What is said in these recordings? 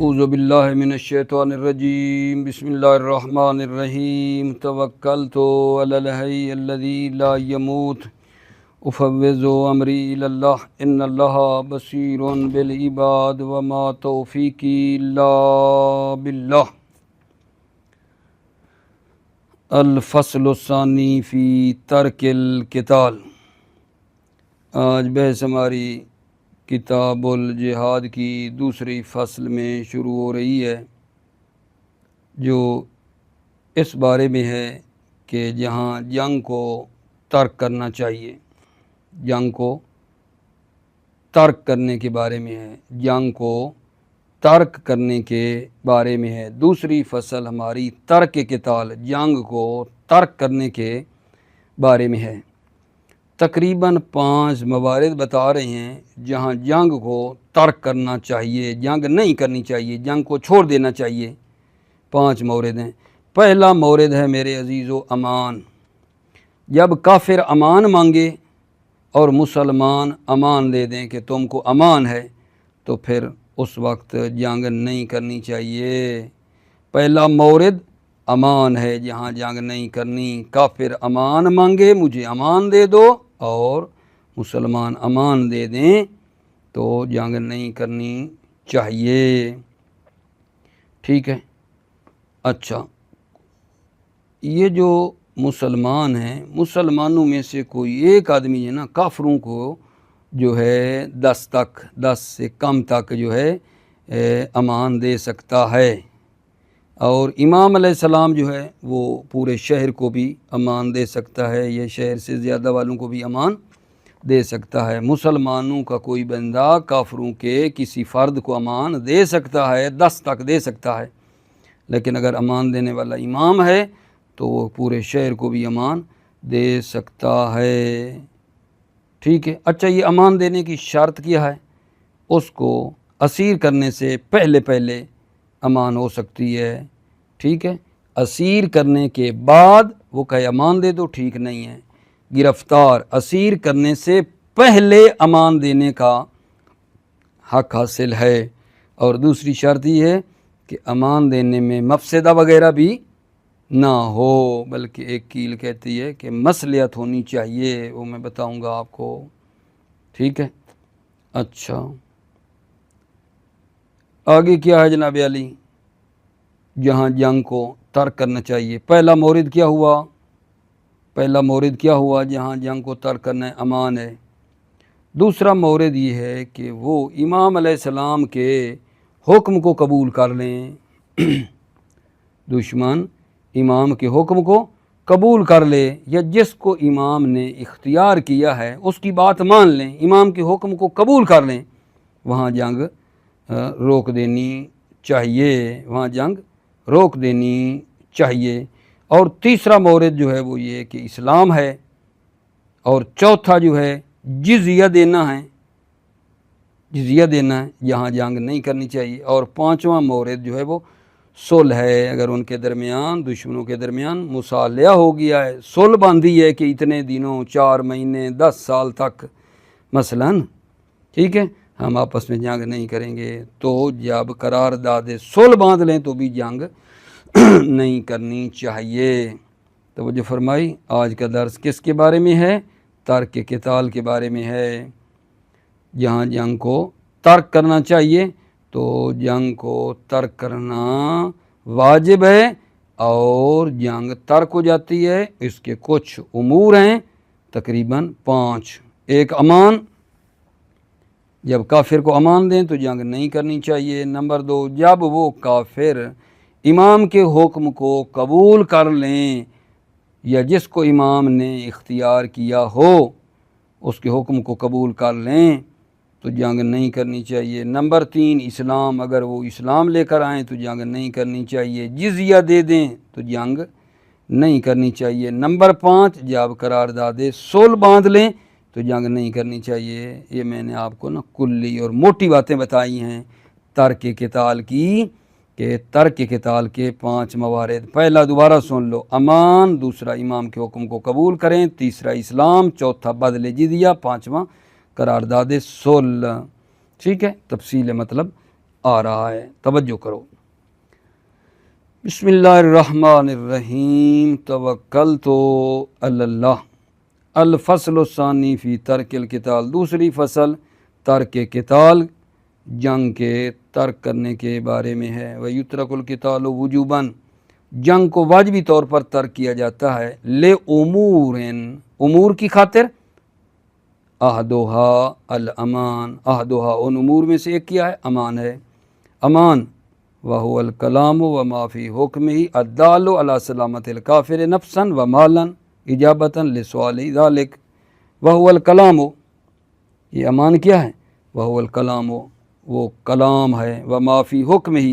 اعوذ باللہ من الشیطان الرجیم بسم اللہ الرحمن الرحیم توکلت علی الحی الذی لا یموت افوض امری الی اللہ ان اللہ بصیر بالعباد وما توفیقی الا باللہ۔ الفصل الثانی فی ترک القتال۔ آج بحث ہماری کتاب الجہاد کی دوسری فصل میں شروع ہو رہی ہے، جو اس بارے میں ہے کہ جہاں جنگ کو ترک کرنا چاہیے، جنگ کو ترک کرنے کے بارے میں ہے، جنگ کو ترک کرنے کے بارے میں ہے۔ دوسری فصل ہماری ترک قتال، جنگ کو ترک کرنے کے بارے میں ہے۔ تقریباً 5 موارد بتا رہے ہیں جہاں جنگ کو ترک کرنا چاہیے، جنگ نہیں کرنی چاہیے، جنگ کو چھوڑ دینا چاہیے۔ 5 مورد ہیں۔ پہلا مورد ہے میرے عزیزو امان۔ جب کافر امان مانگے اور مسلمان امان دے دیں کہ تم کو امان ہے، تو پھر اس وقت جنگ نہیں کرنی چاہیے۔ پہلا مورد امان ہے، جہاں جنگ نہیں کرنی۔ کافر امان مانگے مجھے امان دے دو اور مسلمان امان دے دیں تو جنگ نہیں کرنی چاہیے، ٹھیک ہے۔ اچھا، یہ جو مسلمان ہیں، مسلمانوں میں سے کوئی ایک آدمی ہے نا، کافروں کو جو ہے 10 سے کم تک جو ہے امان دے سکتا ہے، اور امام علیہ السلام جو ہے وہ پورے شہر کو بھی امان دے سکتا ہے، یہ شہر سے زیادہ والوں کو بھی امان دے سکتا ہے۔ مسلمانوں کا کوئی بندہ کافروں کے کسی فرد کو امان دے سکتا ہے، 10 تک دے سکتا ہے، لیکن اگر امان دینے والا امام ہے تو وہ پورے شہر کو بھی امان دے سکتا ہے، ٹھیک ہے۔ اچھا، یہ امان دینے کی شرط کیا ہے؟ اس کو اسیر کرنے سے پہلے امان ہو سکتی ہے، ٹھیک ہے۔ اسیر کرنے کے بعد وہ کہے امان دے دو، ٹھیک نہیں ہے۔ گرفتار اسیر کرنے سے پہلے امان دینے کا حق حاصل ہے، اور دوسری شرط یہ ہے کہ امان دینے میں مفسدہ وغیرہ بھی نہ ہو، بلکہ ایک کیل کہتی ہے کہ مصلحت ہونی چاہیے، وہ میں بتاؤں گا آپ کو، ٹھیک ہے۔ اچھا، آگے کیا ہے جناب علی؟ جہاں جنگ کو ترک کرنا چاہیے، پہلا مورد کیا ہوا؟ پہلا مورد کیا ہوا جہاں جنگ کو ترک کرنا ہے؟ امان ہے۔ دوسرا مورد یہ ہے کہ وہ امام علیہ السلام کے حکم کو قبول کر لیں، دشمن امام کے حکم کو قبول کر لے، یا جس کو امام نے اختیار کیا ہے اس کی بات مان لیں، امام کے حکم کو قبول کر لیں، وہاں جنگ روک دینی چاہیے، وہاں جنگ روک دینی چاہیے۔ اور تیسرا مورد جو ہے وہ یہ کہ اسلام ہے، اور چوتھا جو ہے جزیہ دینا ہے، جزیہ دینا ہے، یہاں جنگ نہیں کرنی چاہیے۔ اور 5واں مورد جو ہے وہ صلح ہے، اگر ان کے درمیان، دشمنوں کے درمیان مصالحہ ہو گیا ہے، صلح باندھی ہے کہ اتنے دنوں، 4 مہینے، 10 سال تک مثلاً، ٹھیک ہے، ہم آپس میں جنگ نہیں کریں گے، تو جب قرارداد صلح باندھ لیں تو بھی جنگ نہیں کرنی چاہیے۔ توجہ فرمائی؟ آج کا درس کس کے بارے میں ہے؟ ترک قتال کے بارے میں ہے۔ جہاں جنگ کو ترک کرنا چاہیے تو جنگ کو ترک کرنا واجب ہے، اور جنگ ترک ہو جاتی ہے، اس کے کچھ امور ہیں، تقریباً 5۔ ایک امان، جب کافر کو امان دیں تو جنگ نہیں کرنی چاہیے۔ نمبر 2، جب وہ کافر امام کے حکم کو قبول کر لیں، یا جس کو امام نے اختیار کیا ہو اس کے حکم کو قبول کر لیں تو جنگ نہیں کرنی چاہیے۔ نمبر 3، اسلام، اگر وہ اسلام لے کر آئیں تو جنگ نہیں کرنی چاہیے۔ جزیہ دے دیں تو جنگ نہیں کرنی چاہیے۔ نمبر 5، جب قرارداد صلح باندھ لیں تو جنگ نہیں کرنی چاہیے۔ یہ میں نے آپ کو نا کلی اور موٹی باتیں بتائی ہیں ترک قتال کی، کہ ترک قتال کے 5 موارد۔ پہلا دوبارہ سن لو، امان، دوسرا امام کے حکم کو قبول کریں، تیسرا اسلام، چوتھا بدل جزیہ، 5واں قرارداد صلح، ٹھیک ہے۔ تفصیل مطلب آ رہا ہے۔ توجہ کرو۔ بسم اللہ الرحمن الرحیم، توکلت علی اللہ۔ الفصل الثانی فی ترک القتال، دوسری فصل ترک قتال، جنگ کے ترک کرنے کے بارے میں ہے۔ وَيُتْرَكُ الْقِتَالُ وُجُوبًا، جنگ کو واجبی طور پر ترک کیا جاتا ہے۔ لِأُمُورٍ، امور کی خاطر، احدها الامان، احدها ان امور میں سے ایک کیا ہے؟ امان ہے۔ امان وهو الکلام وما فی حکمہ الدال علی سلامت الکافر نفسا ومالا اجابتا لسؤال ذلک۔ وهو الکلام، یہ امان کیا ہے؟ وهو الکلام، وہ کلام ہے۔ وما فی حکمہ،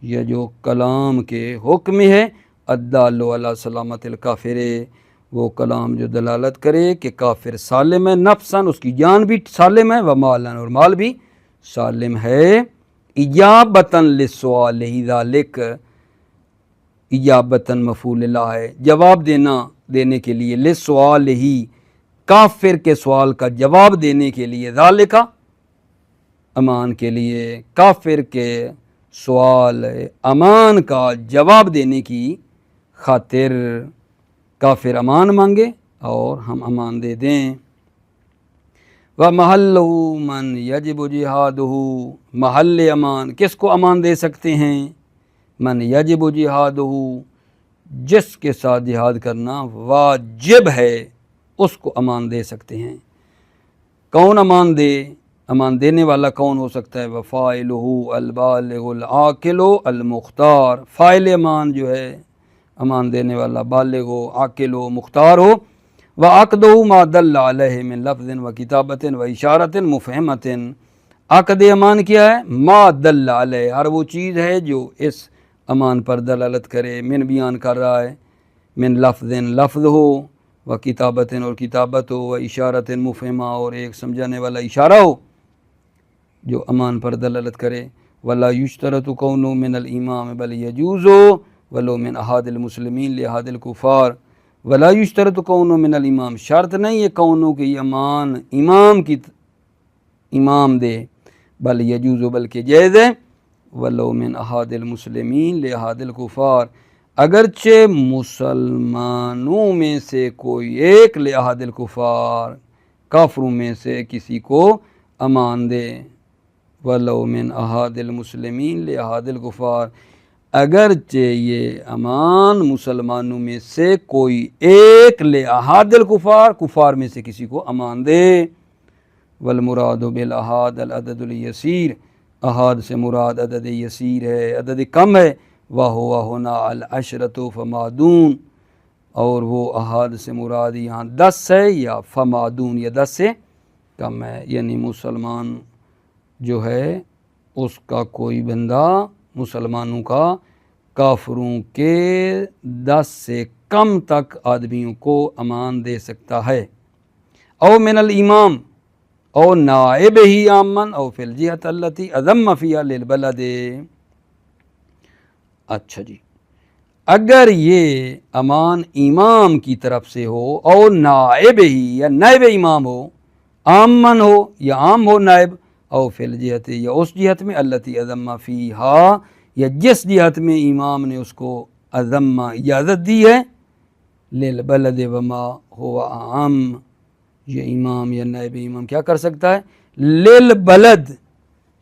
یہ جو کلام کے حکم ہے، الدال علی سلامت الکافر، وہ کلام جو دلالت کرے کہ کافر سالم ہے، نفساً اس کی جان بھی سالم ہے، ومالاً اور مال بھی سالم ہے۔ اجابتاً للسؤال ذالک، اجابتاً مفعول اللہ ہے، جواب دینے کے لیے، للسؤال ہی، کافر کے سوال کا جواب دینے کے لیے، ذالک امان کے لیے، کافر کے سوال امان کا جواب دینے کی خاطر کافر امان مانگے اور ہم امان دے دیں۔ وَمَحَلُّهُ مَنْ يَجِبُ جِهَادُهُ، محل امان کس کو امان دے سکتے ہیں؟ من یجب جہادہ، جس کے ساتھ جہاد کرنا واجب ہے اس کو امان دے سکتے ہیں۔ کون امان دے؟ امان دینے والا کون ہو سکتا ہے؟ وَفَاعِلُهُ الْبَالِغُ الْعَاقِلُ الْمُخْتَارُ، فاعل امان جو ہے امان دینے والا بالغ ہو، عاقل ہو، مختار ہو۔ وَعَقْدُهُ مَا دَلَّ عَلَيْهِ مِنْ لَفْظٍ وَكِتَابَةٍ وَإِشَارَةٍ مُفْهِمَةٍ، عقد امان کیا ہے؟ ما دل علیہ، ہر وہ چیز ہے جو اس امان پر دلالت کرے، من بیان کر رہا ہے، من لفظ لفظ ہو، و کتابت اور کتابت ہو، و اشارت مفہمہ اور ایک سمجھانے والا اشارہ ہو جو امان پر دلالت کرے۔ ولا یشترط کونہ من الامام بل یجوز ولو من احد المسلمین لاحد الکفار۔ ولا یشترط کونہ من الامام، شرط نہیں ہے کونوں کہ یہ امان امام دے، بل یجوز بلکہ جائز ہے، ولو من احد المسلمین لاحد الکفار، اگرچہ مسلمانوں میں سے کوئی ایک لاحد الکفار، کافروں میں سے کسی کو امان دے۔ ولو من احد المسلمین لاحد الکفار، اگرچہ یہ امان مسلمانوں میں سے کوئی ایک لاحد الکفار، کفار میں سے کسی کو امان دے۔ والمراد بالاحاد العدد الیسیر، احاد سے مراد عدد یسیر ہے، عدد کم ہے۔ وہو ہنا العشرۃ فما دون، اور وہ احاد سے مراد یہاں 10 ہے یا فما دون یا 10 سے کم ہے، یعنی مسلمان جو ہے اس کا کوئی بندہ مسلمانوں کا کافروں کے 10 سے کم تک آدمیوں کو امان دے سکتا ہے۔ او من الامام او نائب ہی آمن او فی الجہت التی اذم فیہا للبلد۔ اچھا جی، اگر یہ امان امام کی طرف سے ہو، او نائب ہی یا نائب امام ہو، آمن ہو یا عام ہو نائب، او فی الجہت یا اس جہت میں التی اذم فیہا، یا جس جہت میں امام نے اس کو اذم اجازت دی ہے، للبلد وما ہوا عام، یہ امام یا نائب امام کیا کر سکتا ہے؟ للبلد،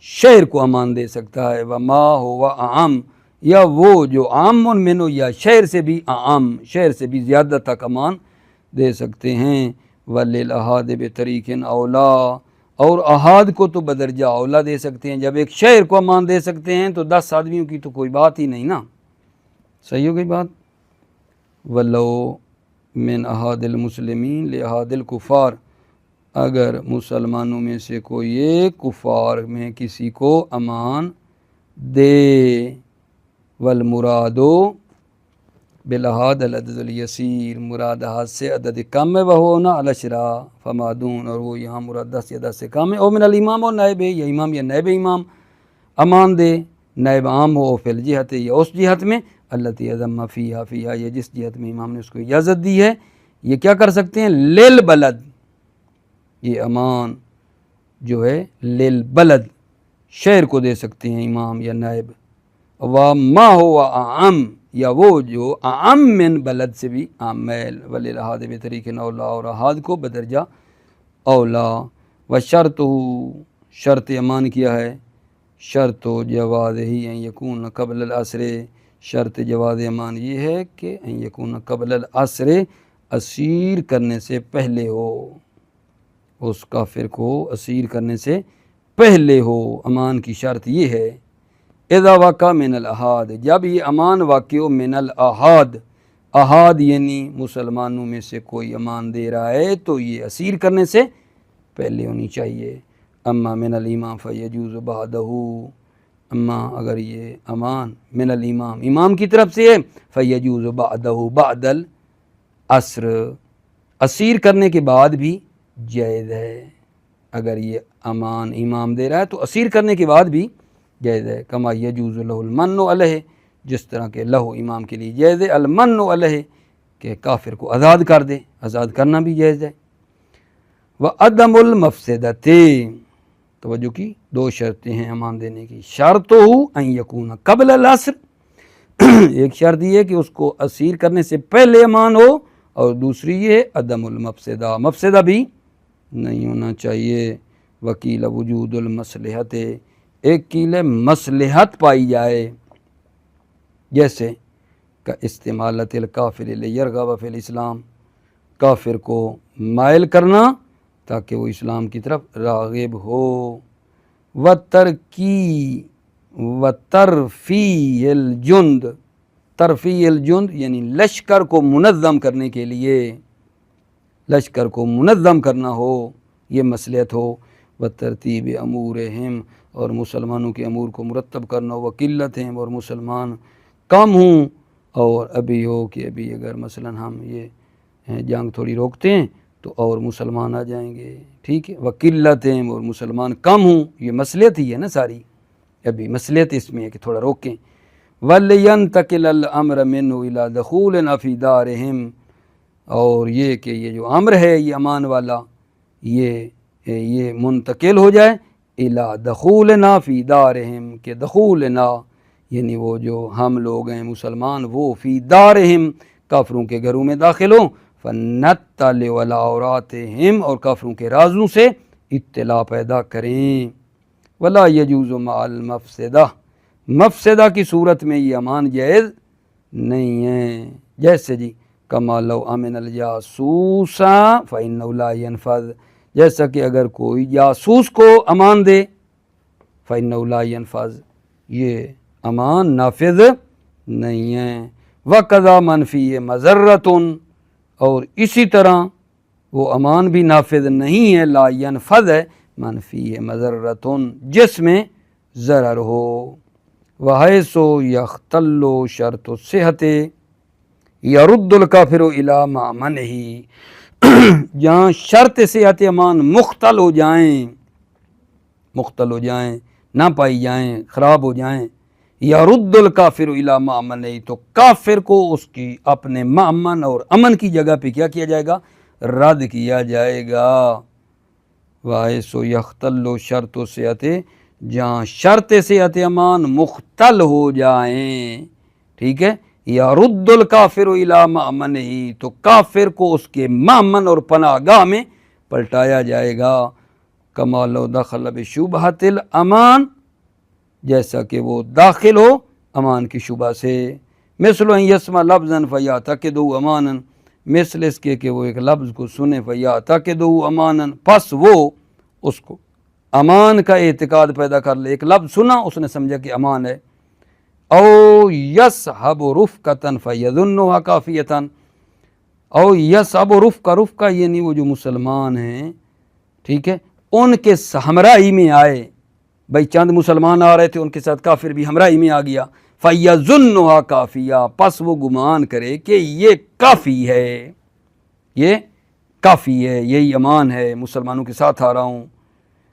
شہر کو امان دے سکتا ہے، وما ہوا عام، یا وہ جو عام منو یا شہر سے بھی عام، شہر سے بھی زیادہ تک امان دے سکتے ہیں۔ وللاحاد بطریق اولا، اور احاد کو تو بدرجہ اولا دے سکتے ہیں، جب ایک شہر کو امان دے سکتے ہیں تو 10 آدمیوں کی تو کوئی بات ہی نہیں نا، صحیح ہو گئی بات۔ ولو من احد المسلمین لاحد الکفار، اگر مسلمانوں میں سے کوئی ایک کفار میں کسی کو امان دے۔ والمراد بالاحاد العدد الیسیر، مراد احاد سے عدد کم ہے، وہ ہونا العشرہ فما دون، اور وہ یہاں مراد 10 یا 10 سے کم ہے۔ او من الامام اور نائب، یا امام یا نائب امام امان دے، نائب عام ہو فی الجہت یا اس جہت میں التی اذم فیہا، یا جس جہت میں امام نے اس کو اجازت دی ہے، یہ کیا کر سکتے ہیں؟ للبلد، یہ امان جو ہے للبلد شہر کو دے سکتے ہیں امام یا نائب، و ما ہو اعم یا وہ جو اعم من بلد سے بھی عام میل ولی لحاظ بطریق اولا اور احاد کو بدرجہ اولا، و شرط شرط امان کیا ہے، شرط و جواز ہی ان یکون قبل العصر، شرط جواز امان یہ ہے کہ ان یکون قبل العصر اسیر کرنے سے پہلے ہو، اس کافر کو اسیر کرنے سے پہلے ہو، امان کی شرط یہ ہے۔ اذا وقع من الاحاد، جب یہ امان واقع ہو من الاحاد، احاد یعنی مسلمانوں میں سے کوئی امان دے رہا ہے تو یہ اسیر کرنے سے پہلے ہونی چاہیے۔ اما من الامام فیجوز بعدہ، اما اگر یہ امان من الامام امام کی طرف سے ہے فیجوز بعدہ بعد العصر، اسیر کرنے کے بعد بھی جائز ہے۔ اگر یہ امان امام دے رہا ہے تو اسیر کرنے کے بعد بھی جائز ہے، کما یجوز لہ المن علیہ، جس طرح کہ لہو امام کے لیے جائز ہے المن علیہ کہ کافر کو آزاد کر دے، آزاد کرنا بھی جائز ہے۔ وعدم المفسدۃ، توجہ کی دو شرطیں ہیں امان دینے کی، شرط ہو ان یکون قبل العصر، ایک شرط یہ ہے کہ اس کو اسیر کرنے سے پہلے امان ہو، اور دوسری یہ ہے عدم المفسدہ، مفسدہ بھی نہیں ہونا چاہیے۔ وکیل وجود المصلحت، ایک کیل مصلحت پائی جائے، جیسے کا استعمالت الکافر لیرغب فی الاسلام، کافر کو مائل کرنا تاکہ وہ اسلام کی طرف راغب ہو، وترفی الجند، ترفی الجند یعنی لشکر کو منظم کرنے کے لیے، لشکر کو منظم کرنا ہو یہ مصلحت ہو، وترتیب امورہم اور مسلمانوں کے امور کو مرتب کرنا ہو، وقلتہم اور مسلمان کم ہوں، اور ابھی ہو کہ ابھی اگر مثلا ہم یہ جنگ تھوڑی روکتے ہیں تو اور مسلمان آ جائیں گے، ٹھیک ہے، وقلتہم اور مسلمان کم ہوں، یہ مصلحت ہی ہے نا ساری، ابھی مصلحت اس میں ہے کہ تھوڑا روکیں۔ وَلْيَنْتَقِلَ الْأَمْرَ مِنْهُ إِلَى دَخُولٍ فِي دَارِهِمْ، اور یہ کہ یہ جو امر ہے یہ امان والا یہ منتقل ہو جائے اِلَى دَخُولِنَا فِي دَارِهِمْ، کہ دخولنا یعنی وہ جو ہم لوگ ہیں مسلمان وہ فی دارہم کافروں کے گھروں میں داخل ہوں، فَنَطَّلِعُ عَلَىٰ عَوْرَاتِهِمْ اور کافروں کے رازوں سے اطلاع پیدا کریں۔ وَلَا يَجُوزُ مَعَ الْمَفْسَدَةِ، مفسدہ کی صورت میں یہ امان جائز نہیں ہے، جیسے جی کما لو امن الجاسوس فإنه لا ينفذ، جیسا کہ اگر کوئی جاسوس کو امان دے فإنه لا ينفذ، یہ امان نافذ نہیں ہے۔ وَقَضَى مَنْ فِيهِ مَضَرَّةٌ، اور اسی طرح وہ امان بھی نافذ نہیں ہے، لا ينفذ ہے مَنْ فِيهِ مَضَرَّةٌ جس میں ضرر ہو۔ وَحَيْثُ يَخْتَلُّ شَرْطُ الصِّحَةِ يَرُدُّ الْكَافِرُ إِلَىٰ مَأْمَنِهِ، جہاں شرط صحت امان مختل ہو جائیں، نہ پائی جائیں، خراب ہو جائیں، یرد الکافر الی مأمنہ، تو کافر کو اس کی اپنے مأمن اور امن کی جگہ پہ کیا کیا جائے گا، رد کیا جائے گا۔ وَحَيْثُ يَخْتَلُّ شَرْطُ الصِّحَةِ، جہاں شرط صحت امان مختل ہو جائیں، ٹھیک ہے، یرد الکافر الی مأمنہ، تو کافر کو اس کے مأمن اور پناہ گاہ میں پلٹایا جائے گا۔ کما لو دخل بشبہۃ الامان، جیسا کہ وہ داخل ہو امان کی شبہ سے، مثل ان یسمع لفظا فیعتقدہ امانا، مثل اس کے کہ وہ ایک لفظ کو سنے فیعتقدہ امانا، پس وہ اس کو امان کا اعتقاد پیدا کر لے، ایک لفظ سنا اس نے سمجھا کہ امان ہے۔ او یصحب رفقۃ فیظنھا کافیۃ، او یصحب رفقہ یعنی وہ جو مسلمان ہیں، ٹھیک ہے، ان کے ہمراہی میں آئے، بھائی چند مسلمان آ رہے تھے ان کے ساتھ کافر بھی ہمراہی میں آ گیا، فَيَظُنُّهَا کافیہ، پس وہ گمان کرے کہ یہ کافی ہے، یہ کافی ہے، یہی امان ہے، مسلمانوں کے ساتھ آ رہا ہوں۔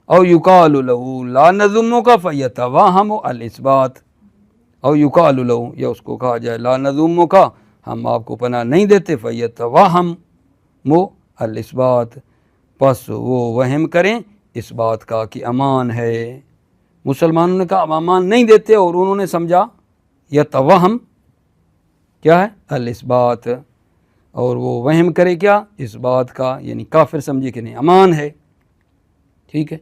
او یقال لہ لا نظنک فیتوہم الاثبات، او یقال لہ، یا اس کو کہا جائے لا نظنک، ہم آپ کو پناہ نہیں دیتے، فیتوہم الاثبات، پس وہ وہم کریں اس بات کا کہ امان ہے، مسلمانوں نے کہا اب امان نہیں دیتے، اور انہوں نے سمجھا یتوہم کیا ہے الاسبات، اور وہ وہم کرے کیا اس بات کا، یعنی کافر سمجھے کہ نہیں امان ہے، ٹھیک ہے۔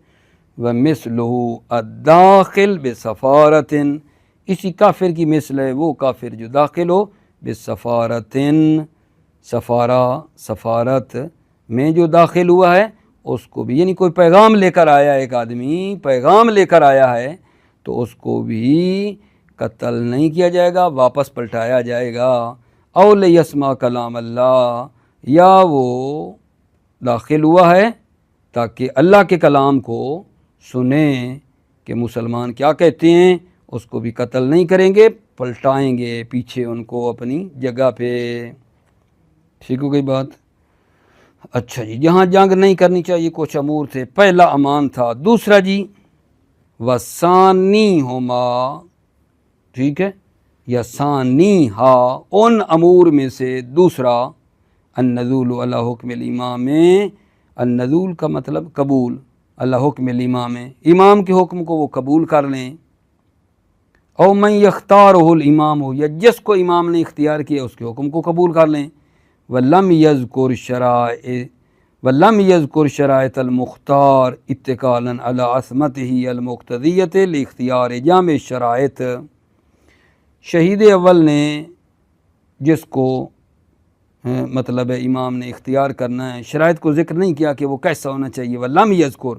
وَمِثْلُهُ الدَّاخِلُ بِسَفَارَةٍ، اسی کافر کی مثل ہے وہ کافر جو داخل ہو بِسَفَارَةٍ، سفارت میں جو داخل ہوا ہے اس کو بھی، یعنی کوئی پیغام لے کر آیا، ایک آدمی پیغام لے کر آیا ہے تو اس کو بھی قتل نہیں کیا جائے گا، واپس پلٹایا جائے گا۔ او لیسمع کلام اللہ، یا وہ داخل ہوا ہے تاکہ اللہ کے کلام کو سنیں کہ مسلمان کیا کہتے ہیں، اس کو بھی قتل نہیں کریں گے، پلٹائیں گے پیچھے ان کو اپنی جگہ پہ، ٹھیک ہو گئی بات۔ اچھا جی، جہاں جنگ نہیں کرنی چاہیے کچھ امور تھے، پہلا امان تھا، دوسرا جی وثانی ہما، ٹھیک ہے، یا ثانی ہا، ان امور میں سے دوسرا النزول علی حکم الامام، النزول کا مطلب قبول، علی حکم الامام، امام کے حکم کو وہ قبول کر لیں، او من یختارہ الامام، یا جس کو امام نے اختیار کیا اس کے حکم کو قبول کر لیں۔ ولم یذکر شرائط المختار اتکالا علی عصمتہ المقتضیۃ لاختیار جامع شرائط، شہید اول نے جس کو مطلب ہے امام نے اختیار کرنا ہے، شرائط کو ذکر نہیں کیا کہ وہ کیسا ہونا چاہیے، ولم یذکر،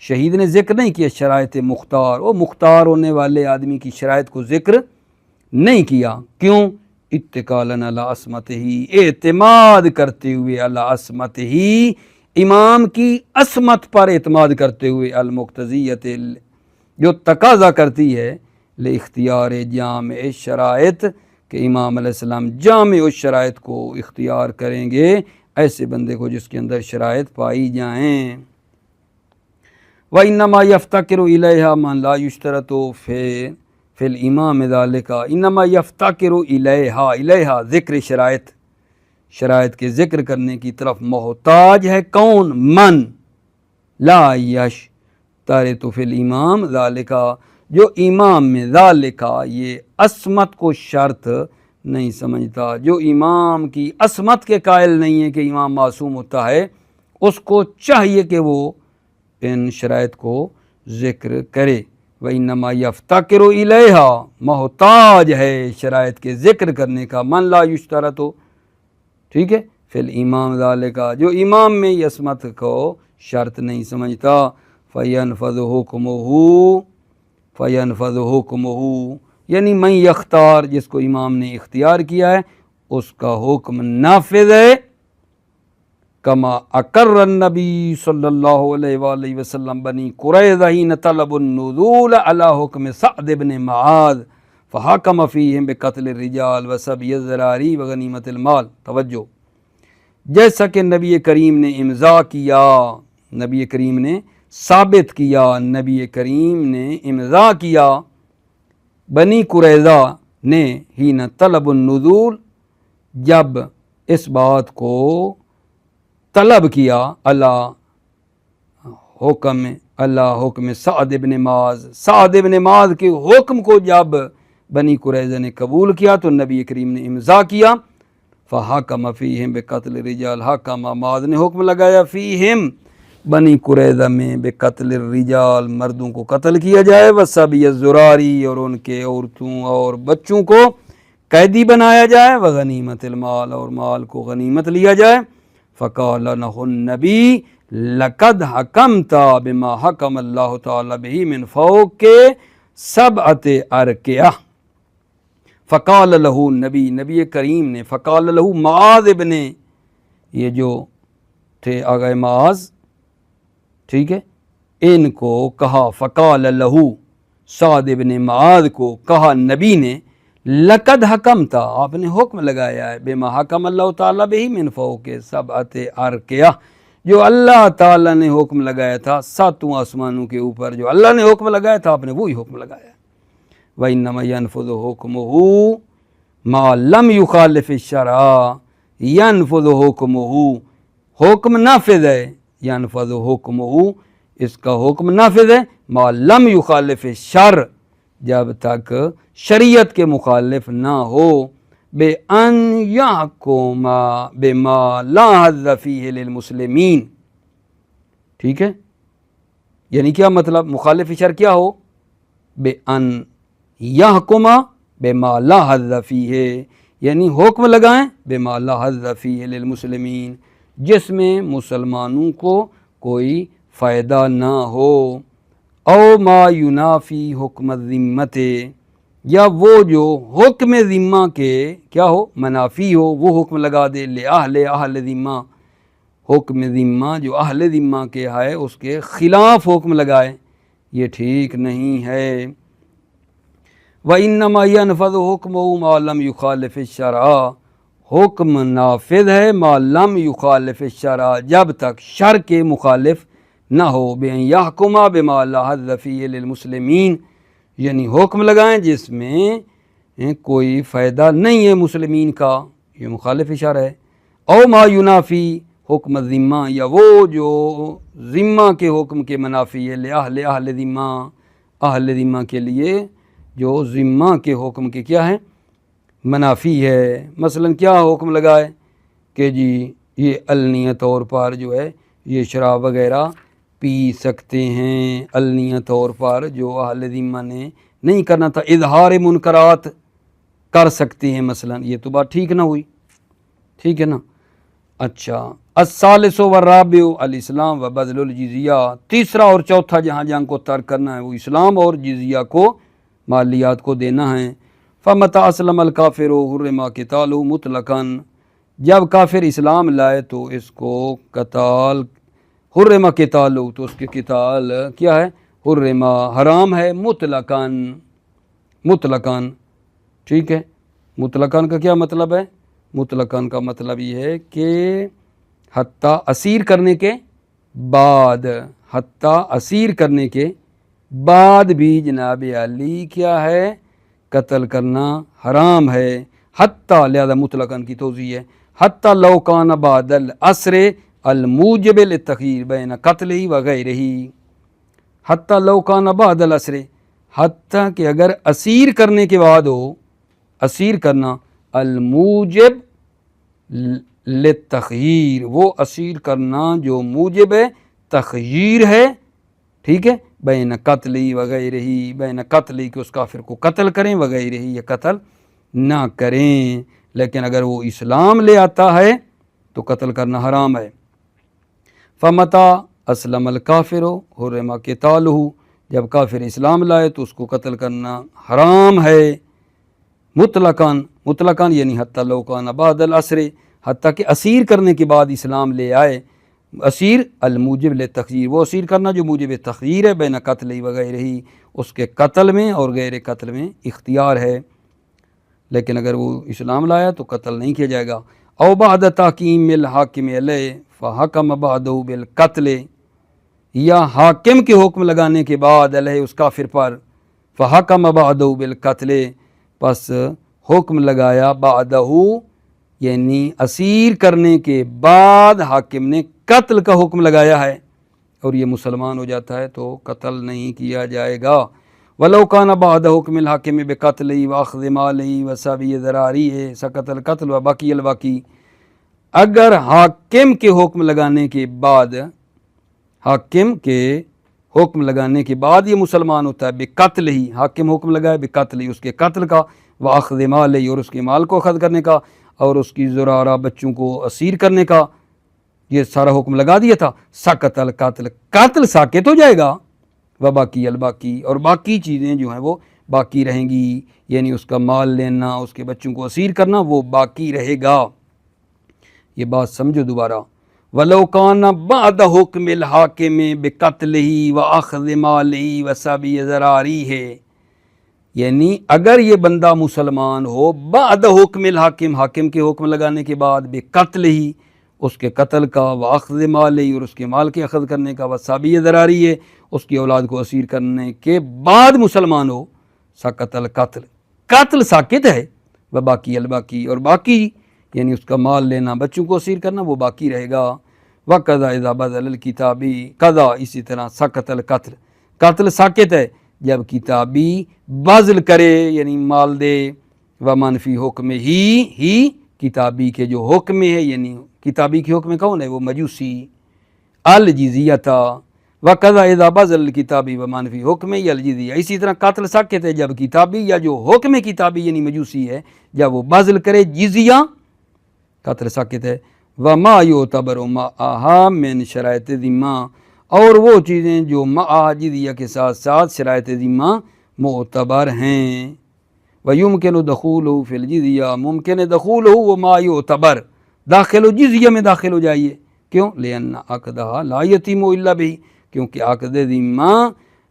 شہید نے ذکر نہیں کیا شرائط مختار، وہ مختار ہونے والے آدمی کی شرائط کو ذکر نہیں کیا، کیوں؟ اتکالا علی عصمتہ، اعتماد کرتے ہوئے علی عصمتہ، امام کی عصمت پر اعتماد کرتے ہوئے، المقتضیۃ، جو تقاضا کرتی ہے، لاختیار جامع شرائط، کہ امام علیہ السلام جامع الشرائط کو اختیار کریں گے، ایسے بندے کو جس کے اندر شرائط پائی جائیں۔ وَإِنَّمَا يَفْتَقِرُ إِلَيْهَا مَنْ لَا يُشْتَرَطُ فِي الْإِمَامِ ذَلِكَ، إِنَّمَا يَفْتَقِرُ إِلَيْهَا، ذکر شرائط، شرائط کے ذکر کرنے کی طرف محتاج ہے کون؟ من لا یشترط فی الامام ذالک، جو امام میں ذالک، یہ عصمت کو شرط نہیں سمجھتا، جو امام کی عصمت کے قائل نہیں ہے کہ امام معصوم ہوتا ہے، اس کو چاہیے کہ وہ ان شرائط کو ذکر کرے۔ وَإِنَّمَا يَفْتَقِرُ إِلَيْهَا، محتاج ہے شرائط کے ذکر کرنے کا، من لا یشترط، ٹھیک ہے، فی الامام ذالک، جو امام میں عصمت کو شرط نہیں سمجھتا، فینفذ حکمہ، یعنی من یختار، جس کو امام نے اختیار کیا ہے اس کا حکم نافذ ہے، کما اقر النبی صلی اللہ علیہ وآلہ وسلم بنی قریظہ حین طلب النزول علی حکم سعد بن معاذ فحکم فیہم بقتل الرجال وسبی الذراری وغنیمت المال۔ توجہ، جیسا کہ نبی کریم نے امضا کیا، نبی کریم نے ثابت کیا، نبی کریم نے امضا کیا بنی قریظہ نے، حین طلب النزول، جب اس بات کو طلب کیا، اللہ حکم سعد بن معاذ، سعد بن معاذ کے حکم کو جب بنی قریظہ نے قبول کیا تو نبی کریم نے امضا کیا، فحکم فیہم بقتل الرجال، حکم معاذ نے حکم لگایا، فیہم بنی قریظہ میں، بقتل الرجال، مردوں کو قتل کیا جائے، وسبی الذراری، اور ان کے عورتوں اور بچوں کو قیدی بنایا جائے، وغنیمت المال، اور مال کو غنیمت لیا جائے۔ فقال لہ النبی لقد حکمت بما حکم اللہ تعالی بہ من فوق سبعۃ ارکیہ، فقال لہ نبی کریم نے، فقال لہ معاذ ابن، یہ جو تھے آغا معاذ، ٹھیک ہے، ان کو کہا، فقال لہ، سعد ابن معاذ کو کہا نبی نے، لقد حکمت، آپ نے حکم لگایا ہے، بما حکم اللہ تعالیٰ بہ من فوق سبعۃ ارکیہ، جو اللہ تعالیٰ نے حکم لگایا تھا ساتوں آسمانوں کے اوپر، جو اللہ نے حکم لگایا تھا آپ نے وہی حکم لگایا۔ وَإِنَّمَا يَنفُذُ حُكْمُهُ مَا لَمْ يُخَالِفِ الشَّرْعَ، يَنفُذُ حُكْمُهُ، حکم نافذ ہے، يَنفُذُ حُكْمُهُ، اس کا حکم نافذ ہے، ما لم یخالف شر، جب تک شریعت کے مخالف نہ ہو، بے ان یحکم بما لا حظ فیہ للمسلمین. ٹھیک ہے، یعنی کیا مطلب؟ مخالف شر کیا ہو؟ بے ان یحکم بما لا حظ فیہ، یعنی حکم لگائیں بما لا حظ فیہ للمسلمین، جس میں مسلمانوں کو کوئی فائدہ نہ ہو. او ما ینافی حکم الذمت، یا وہ جو حکم ذمہ کے کیا ہو؟ منافی ہو، وہ حکم لگا دے. اہل ذمہ، حکم ذمہ جو اہل ذمہ کے ہے اس کے خلاف حکم لگائے، یہ ٹھیک نہیں ہے. وَإِنَّمَا يَنْفَذُ حُكْمُهُ مَا لَمْ يُخَالِفِ الشَّرْعَ، حکم نافذ ہے ما لم یخالف الشرع، جب تک شر کے مخالف نہ ہو. بِأَنْ يَحْكُمَ بِمَا لَا حَظَّ فِيهِ لِلْمُسْلِمِينَ، یعنی حکم لگائیں جس میں کوئی فائدہ نہیں ہے مسلمین کا، یہ مخالف شرع ہے. او ما ینافی حکم الذمہ، یا وہ جو ذمہ کے حکم کے منافی ہے. اہل ذمہ، اہل ذمہ کے لیے جو ذمہ کے حکم کے کیا ہے؟ منافی ہے. مثلا کیا حکم لگائے کہ جی یہ علنیہ طور پر جو ہے یہ شراب وغیرہ پی سکتے ہیں، علنیہ طور پر جو اہل ذمہ نے نہیں کرنا تھا، اظہار منکرات کر سکتے ہیں مثلا. یہ تو بات ٹھیک نہ ہوئی، ٹھیک ہے نا. اچھا، الثالث والرابع الاسلام و بذل الجزیہ، تیسرا اور چوتھا جہاں جنگ کو ترک کرنا ہے وہ اسلام اور جزیہ کو، مالیات کو دینا ہے. فمتى اسلم الکافر حرم قتالہ مطلقا، جب کافر اسلام لائے تو اس کو قتال، حرم قتالہ تو اس کے قتال کیا ہے؟ حرم حرام ہے، مطلقاً، مطلقاً. ٹھیک ہے، مطلقاً کا کیا مطلب ہے؟ مطلقاً کا مطلب یہ ہے کہ حتیٰ اسیر کرنے کے بعد، حتیٰ اسیر کرنے کے بعد بھی جناب علی کیا ہے؟ قتل کرنا حرام ہے. حتیٰ، لہذا مطلقاً کی توضیح ہے، حتیٰ لو کان بعد الاسر الموجب للتخییر بین قتلہ و غیرہ، حتیٰ لو کان بعد الاسر، حتیٰ کہ اگر اسیر کرنے کے بعد ہو، اسیر کرنا الموجب للتخییر، وہ اسیر کرنا جو موجب تخییر ہے، ٹھیک ہے، بین قتلی وغیرہ، بین قتلی کہ اس کافر کو قتل کریں، وغیرہ یا قتل نہ کریں. لیکن اگر وہ اسلام لے آتا ہے تو قتل کرنا حرام ہے. فمتى اسلم الکافر حرم قتالہ، جب کافر اسلام لائے تو اس کو قتل کرنا حرام ہے. مطلقاً، مطلقاً یعنی حتیٰ لو کان بعد الاسر، حتیٰ کہ اسیر کرنے کے بعد اسلام لے آئے. اسیر الموجب للتخییر، وہ اسیر کرنا جو موجب تخییر ہے، بین قتل وغیرہ، اس کے قتل میں اور غیر قتل میں اختیار ہے. لیکن اگر وہ اسلام لایا تو قتل نہیں کیا جائے گا. او بعد تحکیم الحاکم علیہ فحکم بعدہ بالقتل، یا حاکم کے حکم لگانے کے بعد علیہ اس کافر پر، فحکم بعدہ بالقتل، پس حکم لگایا بعدہ یعنی اسیر کرنے کے بعد حاکم نے قتل کا حکم لگایا ہے اور یہ مسلمان ہو جاتا ہے تو قتل نہیں کیا جائے گا. وَلَوْ كَانَ بَعْدَ حُكْمِ الْحَاكِمِ بِقَتْلِهِ وَأَخْذِ مَالِهِ وَسَبِيِ ذَرَارِهِ سَقَطَ الْقَتْلُ وَبَقِيَ الْبَاقِي، اگر حاکم کے حکم لگانے کے بعد، حاکم کے حکم لگانے کے بعد یہ مسلمان ہوتا ہے، بقتل ہی، حاکم حکم لگائے بقتل ہی، اس کے قتل کا، وَأَخْذِ مَالِهِ اور اس کے مال کو اخذ کرنے کا، اور اس کی ذرارہ بچوں کو اسیر کرنے کا، یہ سارا حکم لگا دیا تھا. سقط القتل، قتل ساقط ہو جائے گا. وباقی الباقی، اور باقی چیزیں جو ہیں وہ باقی رہیں گی، یعنی اس کا مال لینا، اس کے بچوں کو اسیر کرنا وہ باقی رہے گا. یہ بات سمجھو دوبارہ. وَلَوْ كَانَ بَعْدَ حُكْمِ الْحَاكِمِ بِقَتْلِهِ وَأَخْذِ مَالِهِ وَسَبِيِ ذَرَارِهِ، یعنی اگر یہ بندہ مسلمان ہو بعد حکم الحاکم، حاکم کے حکم لگانے کے بعد، بقتلہ اس کے قتل کا، واخذ مالہ اور اس کے مال کے اخذ کرنے کا، وصابی ذراری ہے اس کی اولاد کو اسیر کرنے کے بعد مسلمان ہو، سقط القتل، قتل ساقط ہے، وباقی الباقی اور باقی یعنی اس کا مال لینا، بچوں کو اسیر کرنا وہ باقی رہے گا. وقضا اذا بدل الکتابی قضا، اسی طرح سقط القتل، قتل ساکت ہے جب کتابی بذل کرے یعنی مال دے، و منفی حکم ہی کتابی کے جو حکم ہے، یعنی کتابی کے حکم کون ہے؟ وہ مجوسی، الجزیتا وقضا اذا بذل الکتابی و منفی حکم یا الجزیہ. اسی طرح قتل ساکت ہے جب کتابی یا جو حکم کتابی یعنی مجوسی ہے جب وہ بذل کرے جزیہ، قتل ساکت ہے. وما یعتبر معہا من شرائط ذمہ، اور وہ چیزیں جو مع جزیہ کے ساتھ ساتھ شرائط ذمہ معتبر ہیں. وَيُمْكِنُ دَخُولُهُ فِي الْجِزْيَةِ، ممکن ہے دخول ہو وہ ما یعتبر، داخل ہو جزیہ میں داخل ہو جائیے. کیوں؟ لِأَنَّ عَقْدَهَا لَا يَتِمُّ إِلَّا بِهِ، کیونکہ عقد ذمہ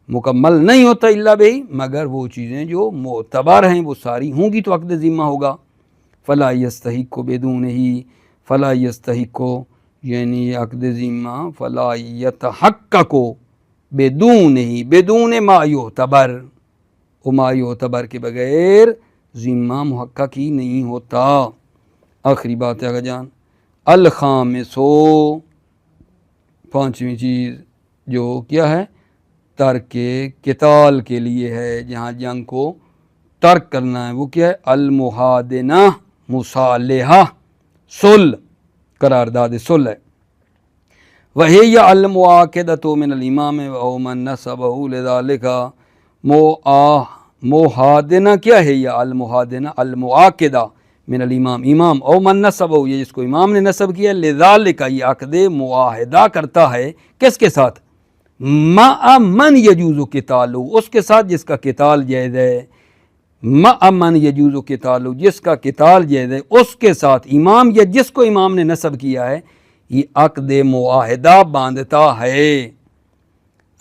مکمل نہیں ہوتا الا بہی، مگر وہ چیزیں جو معتبر ہیں وہ ساری ہوں گی تو عقد ذمہ ہوگا. فلا یستحق بدونہ، فلا یستحق یعنی عقد ذمہ، فلا یتحقق بدونہ، بدون ما یعتبر، و ما یعتبر کے بغیر ذمہ محقق ہی نہیں ہوتا. آخری بات ہے جان، الخامسو، پانچویں چیز جو کیا ہے؟ ترک قتال کے لیے ہے، جہاں جنگ کو ترک کرنا ہے، وہ کیا ہے؟ المحادنہ، مصالحہ، صلح، قرارداد صلح ہے. وہی المعاقدۃ من الامام او من نسبہ لذالک، محادنہ کیا ہے؟ یہ المحادنہ، المعاقدہ من الامام، امام، او من نسبہ یہ جس کو امام نے نسب کیا، لذالک یہ عقد معاہدہ کرتا ہے کس کے ساتھ؟ مع من یجوز قتال، اس کے ساتھ جس کا قتال جائز ہے. مع من یجوز قتال، جس کا قتال جائز ہے اس کے ساتھ امام یا جس کو امام نے نسب کیا ہے یہ عقد معاہدہ باندھتا ہے.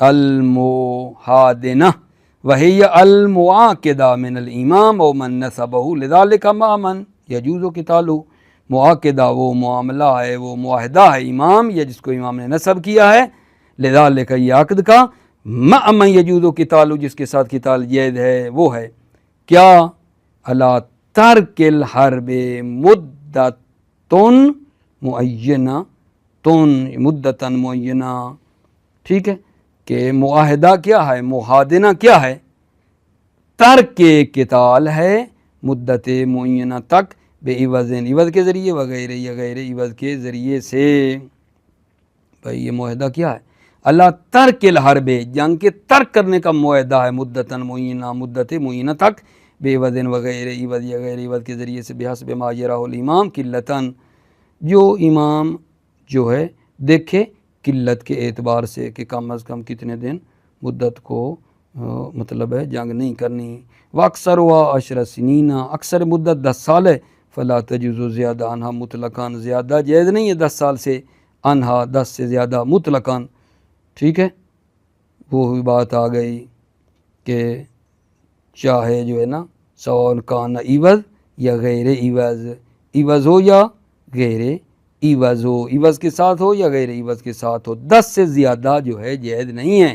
المحادنہ وہی المعاقدہ من الامام او من نسبہ لذالک مع من یجوز قتال. معاقدہ وہ معاملہ ہے، وہ معاہدہ ہے امام یا جس کو امام نے نسب کیا ہے، لذالک یہ عقد کا، مع من یجوز قتال جس کے ساتھ قتال جائز ہے، وہ ہے کیا؟ علی ترک الحرب مدتن معینہ، مدتن معینہ. ٹھیک ہے کہ معاہدہ کیا ہے؟ محادنہ کیا ہے؟ ترک قتال ہے مدت معینہ تک، بے عوض، عوض کے ذریعے، وغیرہ یا غیر عوض کے ذریعے سے. بھائی یہ معاہدہ کیا ہے؟ اللہ ترک الحرب، جنگ کے ترک کرنے کا معاہدہ ہے، مدتاً معینہ، مدت معینہ تک، بے عوض وغیرہ عوض یا غیر عوض کے ذریعے سے، بحسب ما یراه الامام قلتاً، جو امام جو ہے دیکھے قلت کے اعتبار سے کہ کم از کم کتنے دن مدت کو مطلب ہے جنگ نہیں کرنی. واکثر و 10 سنین، اکثر مدت 10 سال ہے. فلا تجوز زیادہ عنہا مطلقاً، زیادہ جائز نہیں ہے 10 سال سے، عنہا 10 سے زیادہ مطلقاً. ٹھیک ہے، وہ ہوئی بات آ گئی کہ چاہے جو ہے نا سوال کان عوض یا غیر عوض، عوض ہو یا غیر عوض ہو، عوض کے ساتھ ہو یا غیر عوض کے ساتھ ہو، 10 سے زیادہ جو ہے جائز نہیں ہے.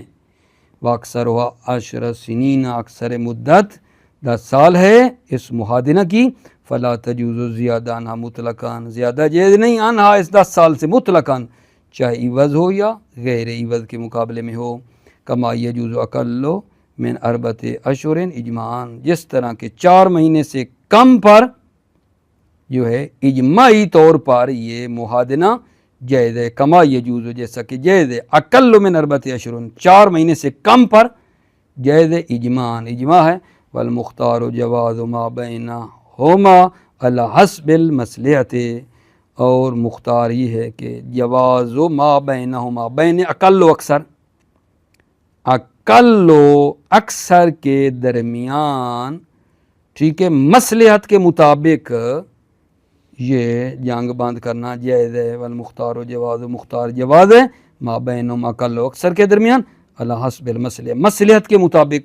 واکثر ہوا 10 سنین، اکثر مدت 10 سال ہے اس محادنہ کی. فلا تجوز زیادہ عنہا مطلقاً، زیادہ جائز نہیں عنہا اس 10 سال سے مطلقاً، چاہے عوض ہو یا غیر عوض کے مقابلے میں ہو. کما یجوز اقل من 4 اشہر اجماعاً، جس طرح کے 4 مہینے سے کم پر جو ہے اجماعی طور پر یہ محادنہ جائز ہے. کما یجوز، جیسا کہ جائز ہے، اقل من 4 اشہر، 4 مہینے سے کم پر جائز ہے اجماعاً، اجماع ہے. والمختار جواز ما بینہما علی حسب المصلحۃ، اور مختار یہ ہے کہ جواز ما بینہما، بین اقل و اکثر، اقل و اکثر کے درمیان، ٹھیک ہے، مصلحت کے مطابق یہ جنگ بند کرنا جائز ہے. والمختار و جواز، مختار جواز ہے، ما بینہما اقل و اکثر کے درمیان، علی حسب المصلحۃ، مصلحت کے مطابق.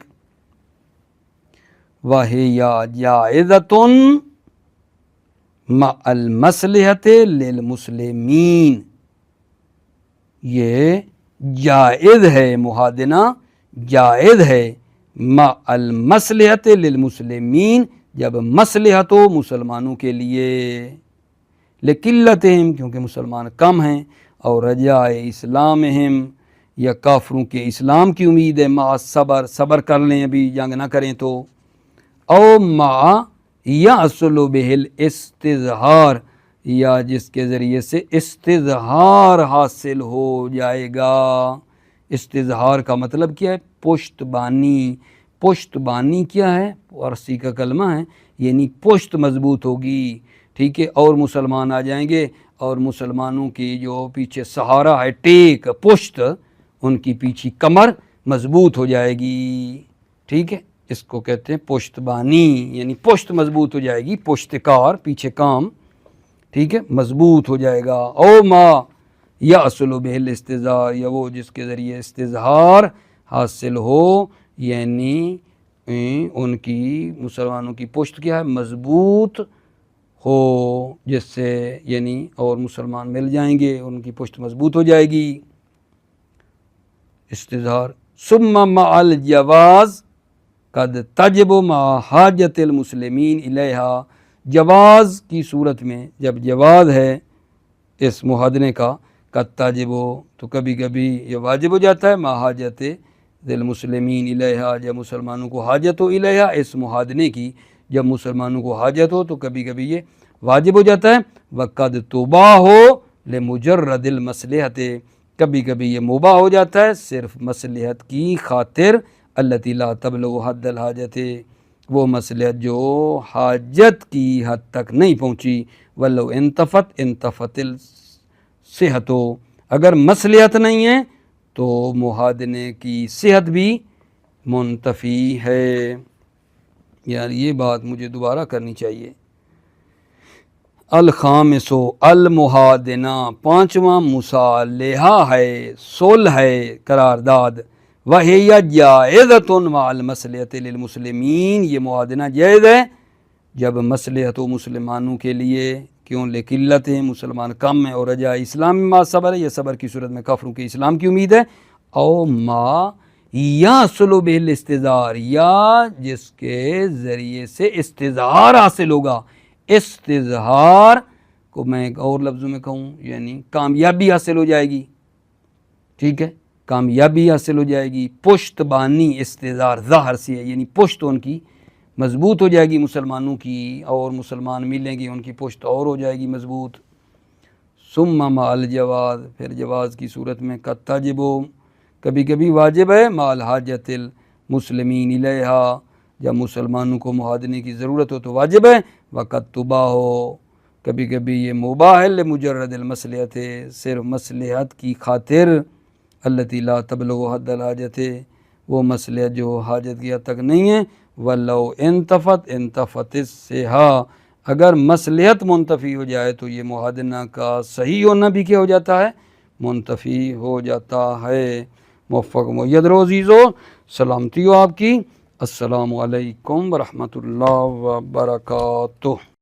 وَهِيَ جَائِزَةٌ مع المصلحت للمسلمین، یہ جائز ہے محادنہ، جائز ہے مع المصلحت للمسلمین، جب مصلحت ہو مسلمانوں کے لیے، لقلتہم کیونکہ مسلمان کم ہیں، اور رجاء اسلامہم یا کافروں کے اسلام کی امید ہے، مع صبر، صبر کر لیں ابھی جنگ نہ کریں تو، او مع یحصل بہ الاستظہار، یا جس کے ذریعے سے استظہار حاصل ہو جائے گا۔ استظہار کا مطلب کیا ہے؟ پشت بانی۔ پشت بانی کیا ہے؟ فارسی کا کلمہ ہے، یعنی پشت مضبوط ہوگی، ٹھیک ہے، اور مسلمان آ جائیں گے اور مسلمانوں کی جو پیچھے سہارا ہے، ٹیک، پشت، ان کی پیچھے کمر مضبوط ہو جائے گی، ٹھیک ہے، اس کو کہتے ہیں پشت بانی، یعنی پشت مضبوط ہو جائے گی، پشت کار، پیچھے کام، ٹھیک ہے، مضبوط ہو جائے گا۔ او ما یحصل بہ الاستظہار، یا وہ جس کے ذریعے استظہار حاصل ہو، یعنی ان کی مسلمانوں کی پشت کیا ہے؟ مضبوط ہو، جس سے یعنی اور مسلمان مل جائیں گے، ان کی پشت مضبوط ہو جائے گی۔ استظہار ثم مع الجواز قد تجب مع حاجت المسلمین الیہا، جواز کی صورت میں جب جواز ہے اس محادنے کا، قد تجب، تو کبھی کبھی یہ واجب ہو جاتا ہے، مع حاجت المسلمین الیہا، جب مسلمانوں کو حاجت ہو، الیہا، اس محادنے کی، جب مسلمانوں کو حاجت ہو تو کبھی کبھی یہ واجب ہو جاتا ہے۔ وقد تباح لمجرد المصلحت، کبھی کبھی یہ مباح ہو جاتا ہے صرف مصلحت کی خاطر، التی لا تبلغ حد الحاجت، وہ مصلحت جو حاجت کی حد تک نہیں پہنچی، ولو انتفت الصحت، اگر مصلحت نہیں ہے تو محادنے کی صحت بھی منتفی ہے۔ یار یہ بات مجھے دوبارہ کرنی چاہیے۔ الخامس المحادنہ، پانچواں مصالحہ ہے، صلح ہے، قرارداد، وہی جائزۃ مع المصلحۃ للمسلمین، یہ محادنہ جائز ہے جب مصلحت و مسلمانوں کے لیے، کیوں؟ لقلت ہیں، مسلمان کم ہیں، اور رجاء اسلام ما صبر ہے، یہ صبر کی صورت میں کافروں کے اسلام کی امید ہے، او ما یحصل بہ الاستظہار، یا جس کے ذریعے سے استظہار حاصل ہوگا، استظہار کو میں ایک اور لفظوں میں کہوں یعنی کامیابی حاصل ہو جائے گی، ٹھیک ہے، کامیابی حاصل ہو جائے گی، پشت بانی، استظہار ظاہر سے ہے، یعنی پشت ان کی مضبوط ہو جائے گی مسلمانوں کی، اور مسلمان ملیں گے، ان کی پشت اور ہو جائے گی مضبوط۔ ثم مع الجواز، پھر جواز کی صورت میں، قد تجب، کبھی کبھی واجب ہے، مع الحاجت المسلمین الیہا، جب مسلمانوں کو محادنے کی ضرورت ہو تو واجب ہے، وقد تباح، کبھی کبھی یہ مباح ہے، لمجرد المصلحت، صرف مصلحت کی خاطر، التی لا تبلغ حد الحاجت، وہ مصلحت جو حاجت کی حد تک نہیں ہے، ولو انتفت الصحہ، اگر مصلحت منتفی ہو جائے تو یہ محادنہ کا صحیح ہونا بھی کیا ہو جاتا ہے؟ منتفی ہو جاتا ہے۔ موفق مید رہو عزیزو، سلامتی ہو آپ کی، السلام علیکم ورحمۃ اللہ وبرکاتہ۔